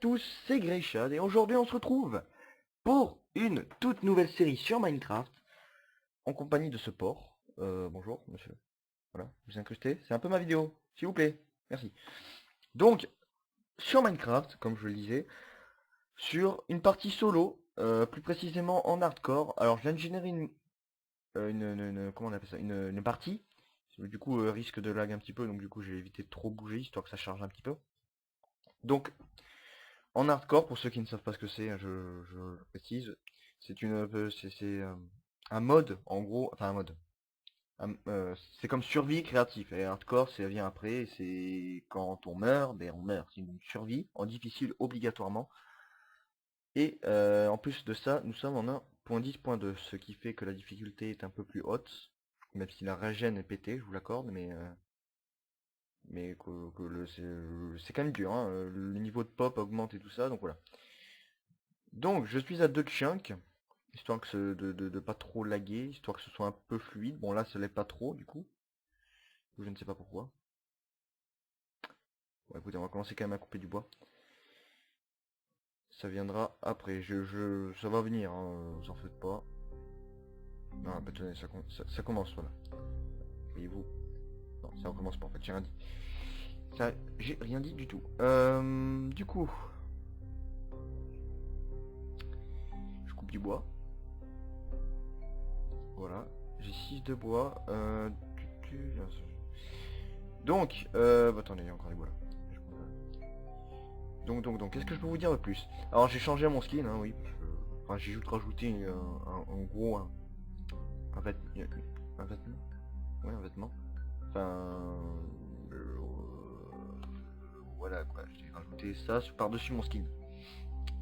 tous, c'est Greyshad et aujourd'hui on se retrouve pour une toute nouvelle série sur Minecraft en compagnie de ce porc. Bonjour monsieur. Voilà, vous incrustez. C'est un peu ma vidéo, s'il vous plaît. Merci. Donc, sur Minecraft, comme je le disais, sur une partie solo, plus précisément en hardcore. Alors je viens de générer comment on appelle ça, une partie. Du coup, risque de lag un petit peu, donc du coup j'ai évité de trop bouger histoire que ça charge un petit peu. Donc, en hardcore, pour ceux qui ne savent pas ce que c'est, hein, je le précise, c'est un mode, en gros, enfin un mode. C'est comme survie créatif. Et hardcore, ça vient après, c'est quand on meurt, ben on meurt. C'est une survie en difficile obligatoirement. Et en plus de ça, nous sommes en 1.10.2, ce qui fait que la difficulté est un peu plus haute, même si la régène est pétée, je vous l'accorde, mais c'est quand même dur, hein. Le niveau de pop augmente et tout ça, donc voilà. Donc, je suis à 2 chunks, histoire que de pas trop laguer, histoire que ce soit un peu fluide. Bon, là, ça l'est pas trop, du coup. Je ne sais pas pourquoi. Bon, écoutez, on va commencer quand même à couper du bois. Ça viendra après. Ça va venir, hein, vous en faites pas. Non, bah, tenez, ça commence, voilà. Voyez-vous? Non, ça recommence pas, en fait, j'ai rien dit. J'ai rien dit du tout. Du coup, je coupe du bois. Voilà. J'ai 6 de bois. Donc, attendez, il y a encore des bois là. Donc, qu'est-ce que je peux vous dire de plus? Alors, j'ai changé mon skin, hein, oui. Enfin, j'ai juste rajouté en gros un vêtement. Ouais, un vêtement. Enfin, euh, voilà quoi. J'ai rajouté ça par-dessus mon skin.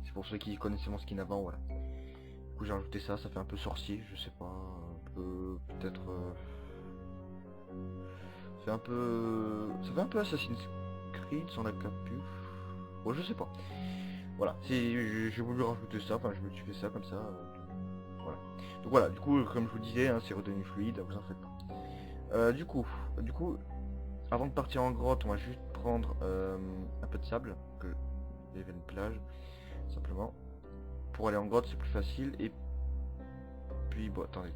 C'est pour ceux qui connaissaient mon skin avant, voilà. Du coup, j'ai rajouté ça. Ça fait un peu sorcier, je sais pas. Un peu, peut-être. Ça fait un peu Assassin's Creed sans la capuche. Bon, je sais pas. Voilà, j'ai voulu rajouter ça, enfin je me suis fait ça comme ça. Voilà. Donc voilà, du coup, comme je vous disais, hein, c'est redevenu fluide, vous en faites pas. Du coup, avant de partir en grotte, on va juste prendre un peu de sable, que il y avait une plage, simplement. Pour aller en grotte, c'est plus facile, et puis, bon, attendez.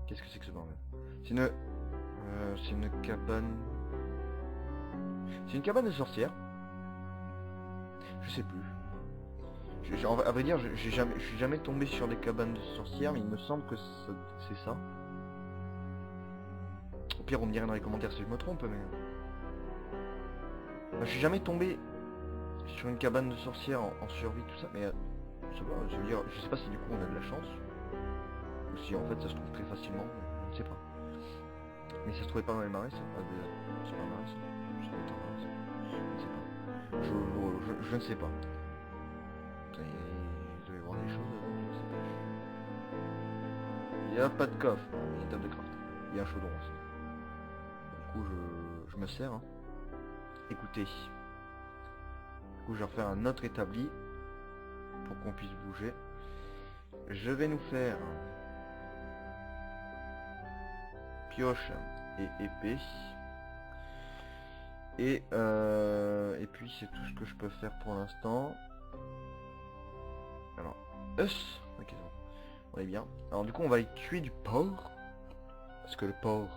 Qu'est-ce que c'est que ce bordel? C'est une cabane... C'est une cabane de sorcière. Je sais plus. À vrai dire, je suis jamais tombé sur des cabanes de sorcières, mais il me semble que c'est ça. Au pire, on me dirait dans les commentaires si je me trompe, mais... Enfin, je suis jamais tombé sur une cabane de sorcières en survie, tout ça, mais... ça va, je veux dire, je sais pas si du coup on a de la chance, ou si en fait ça se trouve très facilement, je ne sais pas. Mais ça se trouvait pas dans les marais, ça. C'est pas un marais, ça. Ça doit être un marais, ça. Je ne sais pas. Je ne sais pas. Il doit y avoir des choses dedans, je ne sais pas. Il n'y a pas de coffre. Il y a une table de craft. Il y a un chaudron aussi. Du coup, je me sers. Hein. Écoutez. Du coup, je vais refaire un autre établi pour qu'on puisse bouger. Je vais nous faire pioche et épée. Et puis c'est tout ce que je peux faire pour l'instant. Alors, ok, on est bien. Alors du coup, on va aller tuer du porc. Parce que le porc...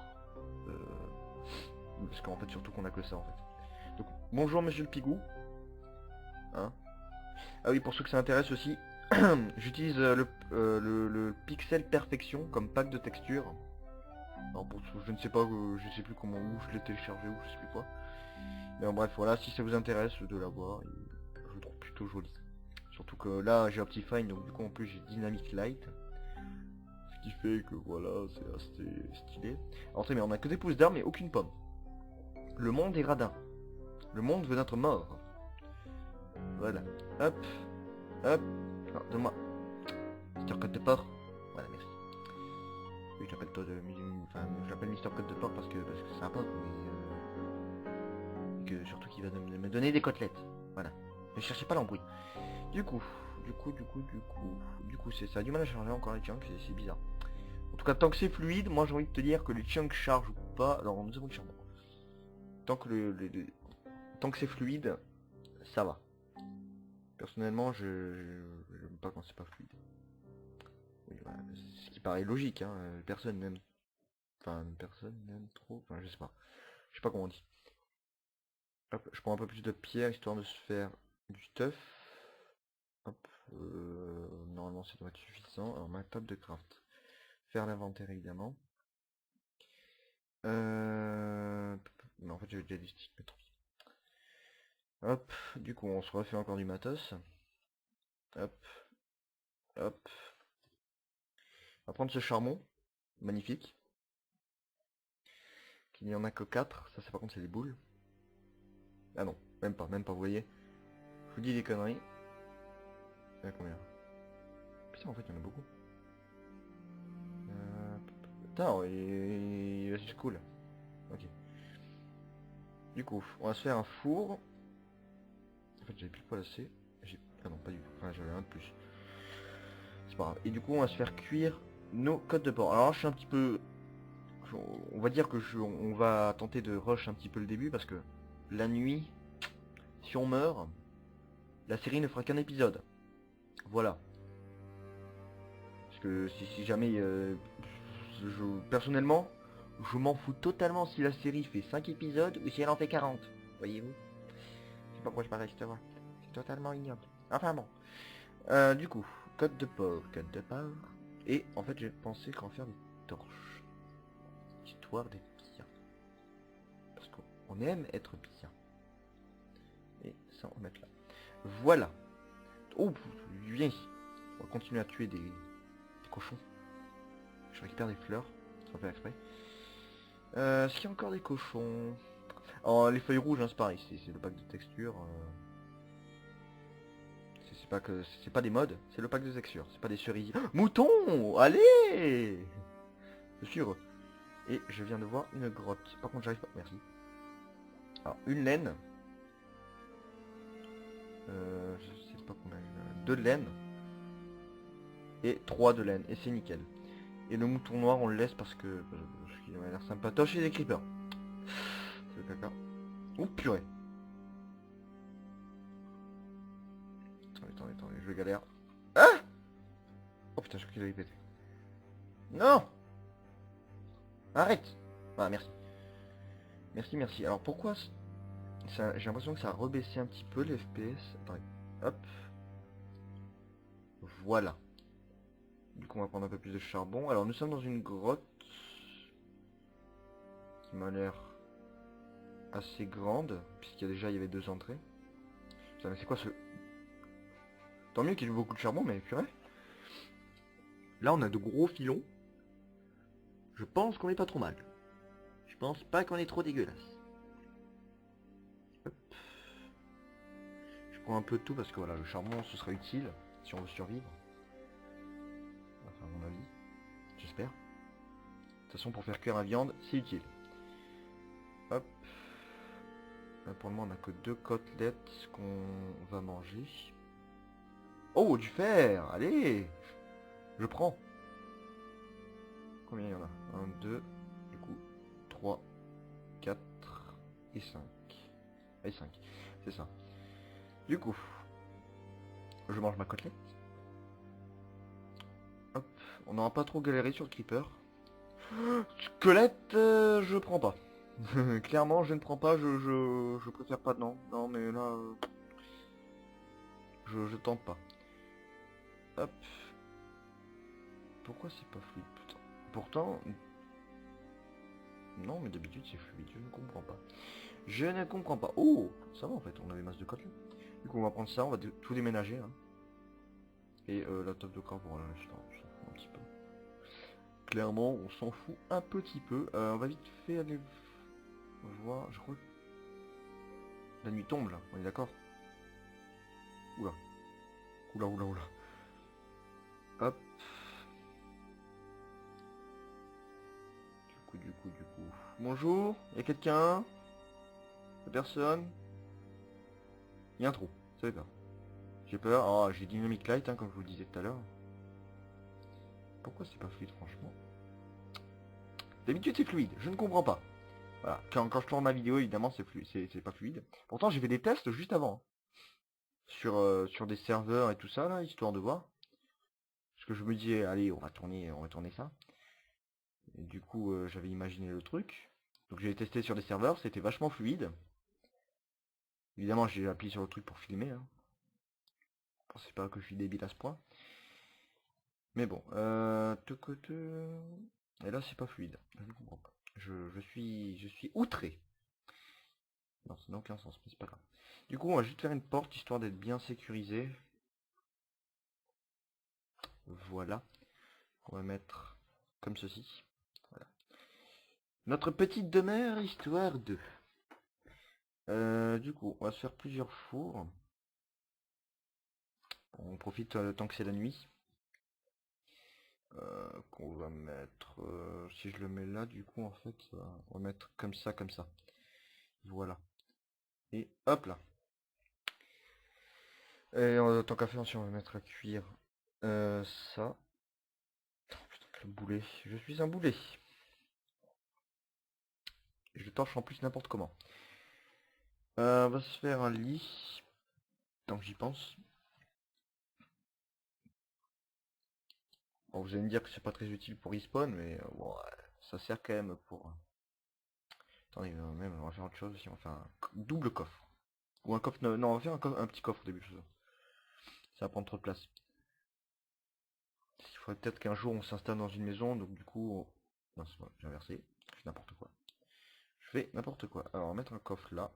parce qu'en fait, surtout qu'on a que ça, en fait. Donc, bonjour, monsieur le pigou. Hein? Ah oui, pour ceux que ça intéresse aussi, j'utilise le Pixel Perfection comme pack de texture. Alors, je ne sais pas, je sais plus comment, où je l'ai téléchargé, ou je sais plus quoi. Mais en bref, voilà, si ça vous intéresse de l'avoir, je le trouve plutôt joli. Surtout que là, j'ai Optifine, donc du coup, en plus, j'ai Dynamic Light. Ce qui fait que voilà, c'est assez stylé. Alors très bien, on a que des pousses d'armes et aucune pomme. Le monde est radin. Le monde veut notre mort. Voilà. Hop. Hop. Alors, donne-moi. Mister Code de Port. Voilà, merci. Oui, je l'appelle toi de... Enfin, je l'appelle Mister Code de Port parce que c'est un pote, mais... que surtout qu'il va me donner des côtelettes. Voilà. Ne cherchez pas l'embrouille. Du coup, c'est ça a du mal à charger encore les chunks, c'est bizarre. En tout cas, tant que c'est fluide, moi j'ai envie de te dire que les chunks chargent ou pas. Alors, nous avons le charbon. Tant que tant que c'est fluide, ça va. Personnellement, j'aime pas quand c'est pas fluide. Oui, voilà, ce qui paraît logique, hein. Personne n'aime... Enfin, personne n'aime trop... Enfin, je sais pas. Je sais pas comment on dit. Hop, je prends un peu plus de pierre, histoire de se faire du stuff. Hop, normalement ça doit être suffisant. Alors ma table de craft. Faire l'inventaire évidemment. Mais en fait j'avais déjà des sticks, mais trop. Hop, du coup on se refait encore du matos. Hop, hop. On va prendre ce charbon. Magnifique. Il n'y en a que 4. Ça c'est par contre c'est des boules. Ah non, même pas, vous voyez. Je vous dis des conneries. Il y en a combien? Putain en fait il y en a beaucoup. Putain, il va jusqu'où là? Ok. Du coup, on va se faire un four. En fait, j'avais plus le poil assez. Ah non, pas du tout. Enfin, j'avais un de plus. C'est pas grave. Et du coup, on va se faire cuire nos côtes de porc. Alors, je suis un petit peu... On va dire que on va tenter de rush un petit peu le début parce que la nuit, si on meurt, la série ne fera qu'un épisode. Voilà. Parce que si jamais... personnellement, je m'en fous totalement si la série fait 5 épisodes ou si elle en fait 40. Voyez-vous? Je sais pas pourquoi je parle, c'est totalement ignoble. Enfin bon. Du coup, côte de porc. Et en fait, j'ai pensé qu'en faire des torches. Histoire d'être bien. Parce qu'on aime être bien. Et ça, on va mettre là. Voilà. Oh, viens ici. On va continuer à tuer des cochons. Je récupère des fleurs. Ça va faire exprès. Est-ce qu'il y a encore des cochons? Oh, les feuilles rouges, hein, c'est pareil. C'est le pack de texture. C'est pas des modes, c'est le pack de texture, c'est pas des cerisiers. Oh, mouton, allez. Je suis heureux. Et je viens de voir une grotte. Par contre, j'arrive pas. Merci. Alors, une laine. Je sais pas combien. 2 de laine. Et 3 de laine. Et c'est nickel. Et le mouton noir, on le laisse parce qu'il a l'air sympatoche et des creepers. C'est le caca. Oh purée. Attendez, je galère. Ah. Oh putain, je crois qu'il avait pété. Non. Arrête. Ah, merci. Merci. Alors pourquoi j'ai l'impression que ça a rebaissé un petit peu les FPS. Attendez. Hop. Voilà. Du coup on va prendre un peu plus de charbon. Alors nous sommes dans une grotte qui m'a l'air assez grande. Puisqu'il y avait 2 entrées. Putain mais c'est quoi ce... Tant mieux qu'il y ait beaucoup de charbon mais purée. Là on a de gros filons. Je pense qu'on est pas trop mal. Je pense pas qu'on est trop dégueulasse. Hop. Je prends un peu de tout parce que voilà le charbon ce sera utile si on veut survivre. Enfin à mon avis. J'espère. De toute façon pour faire cuire la viande c'est utile. Hop. Là, pour le moment on n'a que 2 côtelettes qu'on va manger. Oh du fer. Allez. Je prends. Combien il y en a? 1, 2, du coup 3, 4 et 5. Et 5. C'est ça. Du coup, je mange ma côtelette. Hop. On n'aura pas trop galéré sur le creeper. Squelette, je prends pas. Clairement, je ne prends pas, je préfère pas, non. Non, mais là, je tente pas. Hop. Pourquoi c'est pas fluide, putain? Pourtant... Non, mais d'habitude c'est fluide, je ne comprends pas. Je ne comprends pas. Oh, ça va en fait, on a des masses de côtelettes. Du coup, on va prendre ça, on va tout déménager. Hein. Et la table de corps, voilà, je s'en fout un petit peu. Clairement, on s'en fout un petit peu. On va vite fait aller voir, je crois que la nuit tombe là, on est d'accord? Oula. Oula. Hop. Du coup. Bonjour, y'a quelqu'un? Y'a personne? Y'a un trou, ça fait peur. J'ai peur, oh, j'ai Dynamic Light, hein, comme je vous le disais tout à l'heure. Pourquoi c'est pas fluide, franchement? D'habitude c'est fluide, je ne comprends pas. Voilà, quand je tourne ma vidéo, évidemment c'est pas fluide. Pourtant j'ai fait des tests juste avant. sur des serveurs et tout ça là, histoire de voir. Parce que je me disais, allez, on va tourner ça. Et du coup, j'avais imaginé le truc. Donc j'ai testé sur des serveurs, c'était vachement fluide. Évidemment, j'ai appuyé sur le truc pour filmer. Hein. Pensez pas que je suis débile à ce point. Mais bon, et là c'est pas fluide. Je ne comprends pas. Je suis outré. Non, ça n'a aucun sens, mais c'est pas grave. Du coup, on va juste faire une porte histoire d'être bien sécurisé. Voilà. On va mettre comme ceci. Voilà. Notre petite demeure, histoire de. Du coup, on va se faire plusieurs fours. On profite tant que c'est la nuit. Qu'on va mettre. Si je le mets là, du coup, en fait, on va mettre comme ça, comme ça. Voilà. Et hop là. Et tant qu'à faire, si on va mettre à cuire ça. Oh, putain, quel boulet. Je suis un boulet. Je le torche en plus n'importe comment. On va se faire un lit. Tant que j'y pense. Bon, vous allez me dire que c'est pas très utile pour respawn, mais bon, ça sert quand même pour. Attendez, même on va faire autre chose aussi, on va faire un double coffre. Ou un coffre. Non, on va faire un petit coffre au début. Ça va prendre trop de place. Il faudrait peut-être qu'un jour on s'installe dans une maison, donc du coup. Non, c'est bon, j'ai inversé. Je fais n'importe quoi. Je fais n'importe quoi. Alors, on va mettre un coffre là.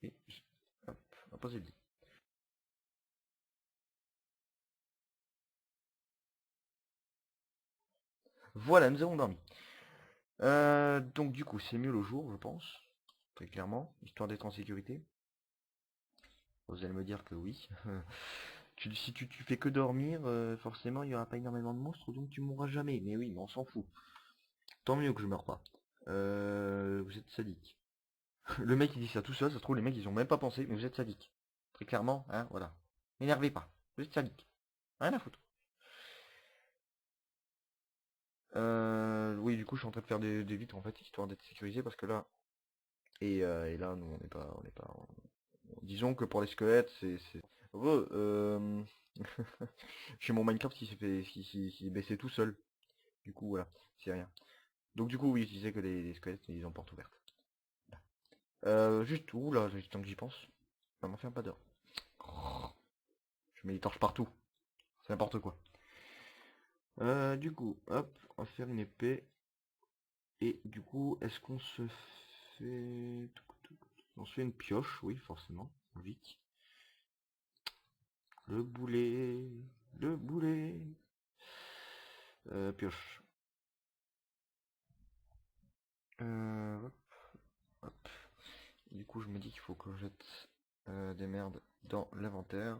Et hop, on va poser le lit. Voilà, nous avons dormi. Donc du coup, c'est mieux le jour, je pense. Très clairement, histoire d'être en sécurité. Vous allez me dire que oui. Si tu fais que dormir, forcément il n'y aura pas énormément de monstres, donc tu mourras jamais. Mais oui, mais on s'en fout. Tant mieux que je meurs pas. Vous êtes sadique. Le mec il dit ça tout seul, ça se trouve les mecs ils ont même pas pensé, mais vous êtes sadique. Très clairement, hein, voilà. N'énervez pas. Vous êtes sadique. Rien à foutre. Oui, du coup je suis en train de faire des vitres en fait, histoire d'être sécurisé, parce que là... Et là, nous on n'est pas... Disons que pour les squelettes, c'est... J'ai mon Minecraft qui s'est baissé tout seul. Du coup, voilà, c'est rien. Donc du coup, oui, je disais que les squelettes, ils ont porte ouverte. Juste, où là, juste tant que j'y pense. Ça m'en fait pas d'heure. Je mets les torches partout. C'est n'importe quoi. Du coup, hop, on va faire une épée. Et du coup, est-ce qu'on se fait... On se fait une pioche, oui, forcément. Vite. Le boulet. Le boulet. Pioche. Hop, hop. Du coup, je me dis qu'il faut que je jette des merdes dans l'inventaire.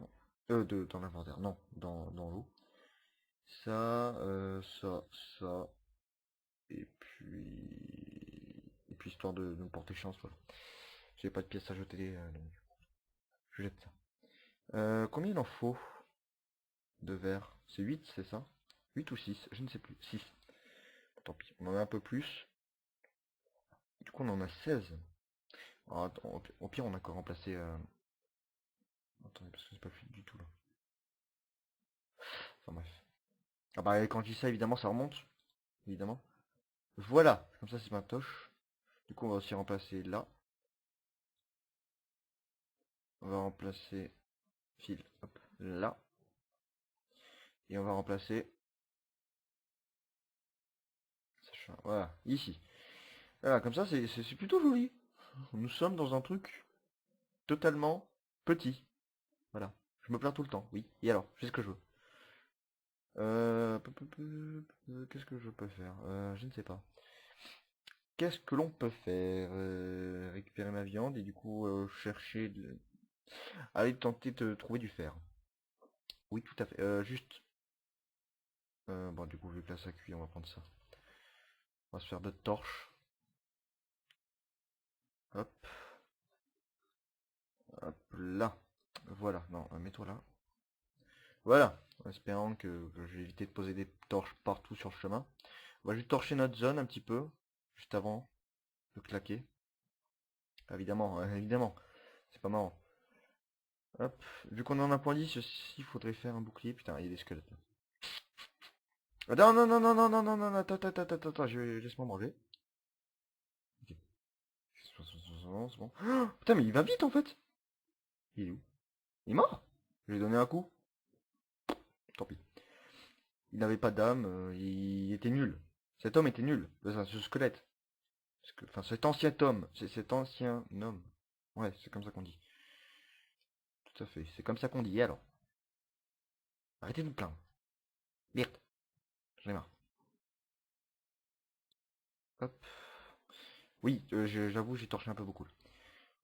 Dans l'inventaire, non, dans l'eau. Ça, ça. Et puis... Et puis histoire de me porter chance, voilà. J'ai pas de pièces à jeter, donc je jette ça. Combien il en faut de verre? C'est 8, c'est ça? 8 ou 6? Je ne sais plus. 6. Tant pis, on en a un peu plus. Du coup, on en a 16. Alors, attends, au pire, on a encore remplacé... Attendez, parce que c'est pas fluide du tout, là. Enfin, bref. Ah bah, quand je dis ça, évidemment, ça remonte. Évidemment. Voilà, comme ça, c'est ma toche. Du coup, on va aussi remplacer là. On va remplacer fil, hop, là. Et on va remplacer... Voilà, ici. Voilà, comme ça, c'est plutôt joli. Nous sommes dans un truc totalement petit. Voilà. Je me plains tout le temps, oui. Et alors, je fais ce que je veux. Qu'est-ce que je peux faire? Je ne sais pas. Qu'est-ce que l'on peut faire? Récupérer ma viande et du coup chercher de... Aller tenter de trouver du fer. Oui, tout à fait. Juste... bon, du coup, vu que là ça cuit, on va prendre ça. On va se faire d'autres torches. Hop. Hop là. Voilà. Non, mets-toi là. Voilà. En espérant que je vais éviter de poser des torches partout sur le chemin. On va juste torcher notre zone un petit peu. Juste avant de claquer. Évidemment, évidemment. C'est pas marrant. Hop, vu qu'on est en un point 10, il faudrait faire un bouclier. Putain, il y a des squelettes là. Ah, non, non, non, non, non, non, non, non, attends, attends, attends, attends, laisse-moi manger. Ok. C'est bon. Oh, putain, mais il va vite en fait. Il est où? Il est mort? Je lui ai donné un coup. Tant pis. Il n'avait pas d'âme, il était nul. Cet homme était nul. Enfin, ce squelette. Enfin, cet ancien homme. C'est cet ancien homme. Ouais, c'est comme ça qu'on dit. Tout à fait. C'est comme ça qu'on dit. Et alors? Arrêtez de vous plaindre. Merde. J'en ai marre. Hop. Oui, j'avoue, j'ai torché un peu beaucoup.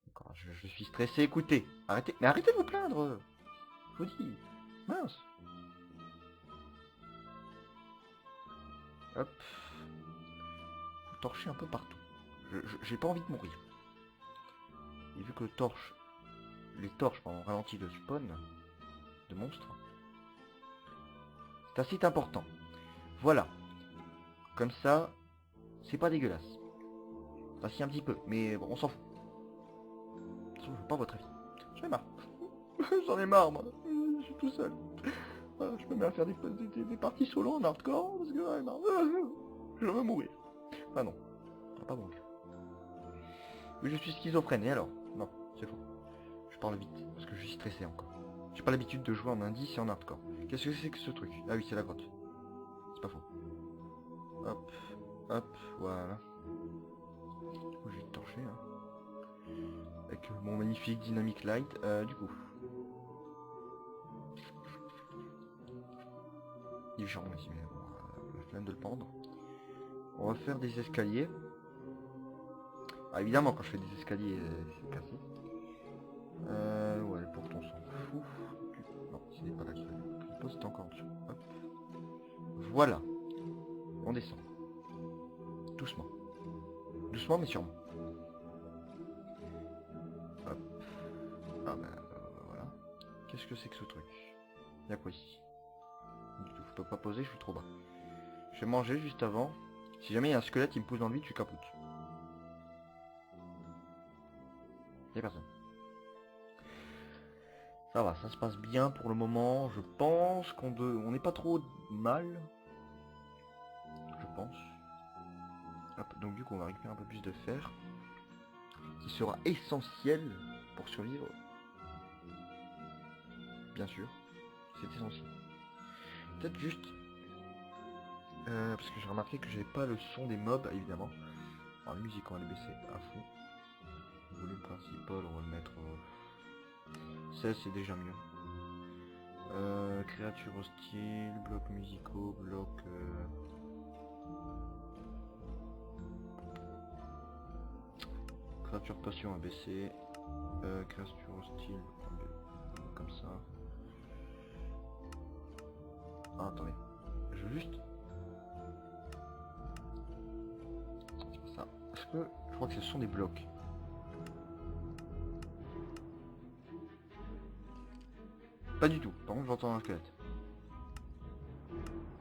D'accord, je suis stressé. Écoutez. Arrêtez. Mais arrêtez de vous plaindre. Je vous dis. Mince. Hop. Vous torchez un peu partout. J'ai pas envie de mourir. Et vu que les torches, pardon, ralentissent le spawn de monstres, c'est un site important. Voilà. Comme ça, c'est pas dégueulasse. Enfin, si un petit peu, mais bon, on s'en fout. De toute façon, je veux pas votre avis. J'en ai marre. J'en ai marre, moi. Je suis tout seul. Voilà, je me mets à faire des parties solo en hardcore parce que j'en ai marre. Je veux mourir. Enfin non, ça va pas mourir. Oui, je suis schizophrène, et alors? Non, c'est faux. Je parle vite, parce que je suis stressé encore. J'ai pas l'habitude de jouer en indice et en hardcore. Qu'est-ce que c'est que ce truc? Ah oui, c'est la grotte. C'est pas faux. Hop, hop, voilà. Oh, j'ai torché, hein. Avec mon magnifique Dynamic Light. Du coup. Il est charmant ici, mais bon, la flemme de le pendre. On va faire des escaliers. Ah, évidemment, quand je fais des escaliers, c'est cassé. Ouais, pour ton s'en fout. Non, c'est pas là qu'il fallait. Le poste est encore en dessous. Hop. Voilà. On descend. Doucement. Doucement, mais sûrement. Hop. Ah bah, voilà. Qu'est-ce que c'est que ce truc? Y'a quoi ici? Du tout, je peux pas poser, je suis trop bas. Je vais manger juste avant. Si jamais il y a un squelette qui me pousse dans le vide, je suis capoute. Y'a personne. Ça va, ça se passe bien pour le moment. Je pense on n'est pas trop mal. Je pense. Hop, donc du coup on va récupérer un peu plus de fer. Qui sera essentiel pour survivre. Bien sûr. C'est essentiel. Peut-être juste... parce que j'ai remarqué que j'avais pas le son des mobs, évidemment. Alors la musique on va le baisser à fond. Le volume principal on va le mettre... 16 c'est déjà mieux. Créatures hostiles, blocs musicaux, blocs... Créature passion à baisser. Créature hostile. Comme ça. Ah, attendez. Je veux juste... C'est pas ça. Est-ce que... Je crois que ce sont des blocs. Pas du tout. Par contre, j'entends un squelette.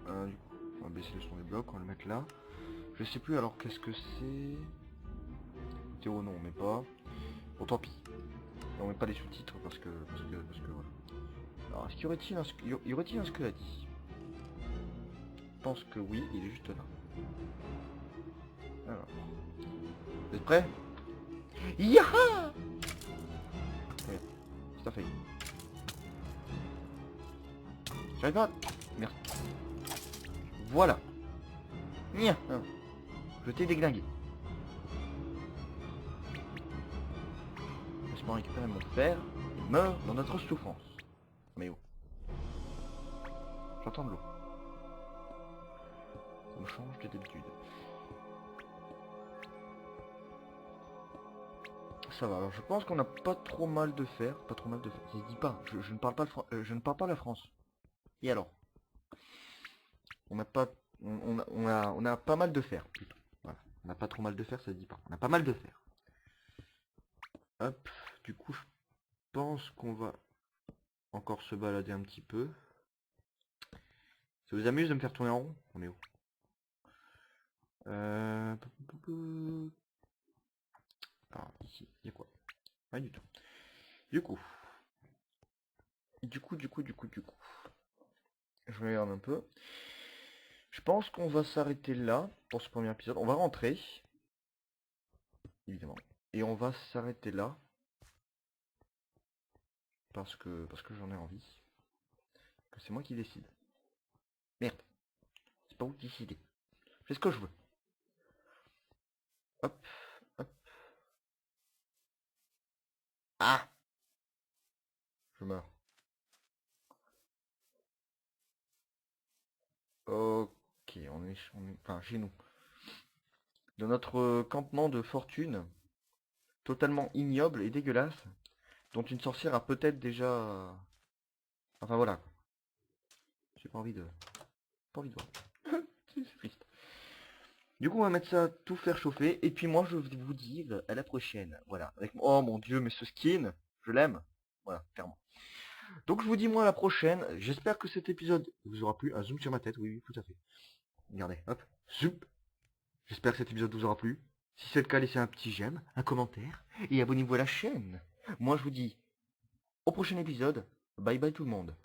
Du coup, on va baisser le son des blocs, on va le mettre là. Je sais plus alors qu'est-ce que c'est... Théo, non, on met pas. Bon, tant pis. Et on met pas les sous-titres parce que voilà. Alors, est-ce qu'il y aurait-il un squelette ici? Je pense que oui, il est juste là. Alors. Vous êtes prêts? Yaha! Ouais, c'est fait. J'arrive pas. Merde. Voilà. Nia. Je t'ai déglingué. Laisse-moi récupérer mon fer. Il meurt dans notre souffrance. Mais oh. J'entends de l'eau. Ça me change de d'habitude. Ça va, alors je pense qu'on a pas trop mal de fer. Pas trop mal de fer. Ça se dit pas. Je ne parle pas je ne parle pas la France. Et alors? On n'a pas... on a pas mal de fer, plutôt. Voilà. On n'a pas trop mal de fer, ça se dit pas. On a pas mal de fer. Hop. Du coup, je pense qu'on va encore se balader un petit peu. Ça vous amuse de me faire tourner en rond? On est où? Alors, ici, il y a quoi? Pas du tout. Du coup, Du coup, je regarde un peu. Je pense qu'on va s'arrêter là pour ce premier épisode. On va rentrer, évidemment. Et on va s'arrêter là. Parce que j'en ai envie. Que c'est moi qui décide. Merde. C'est pas vous qui décidez. Je fais ce que je veux. Hop, hop. Ah! Je meurs. Ok, enfin, chez nous. De notre campement de fortune, totalement ignoble et dégueulasse, dont une sorcière a peut-être déjà... Enfin voilà. J'ai pas envie de... Pas envie de voir. C'est triste. Du coup, on va mettre ça, tout faire chauffer. Et puis moi, je vais vous dire à la prochaine. Voilà. Oh mon dieu, mais ce skin, je l'aime. Voilà, clairement. Donc je vous dis moi à la prochaine. J'espère que cet épisode vous aura plu. Un zoom sur ma tête, oui, oui, tout à fait. Regardez, hop, zoom. J'espère que cet épisode vous aura plu. Si c'est le cas, laissez un petit j'aime, un commentaire et abonnez-vous à la chaîne. Moi, je vous dis au prochain épisode. Bye bye tout le monde.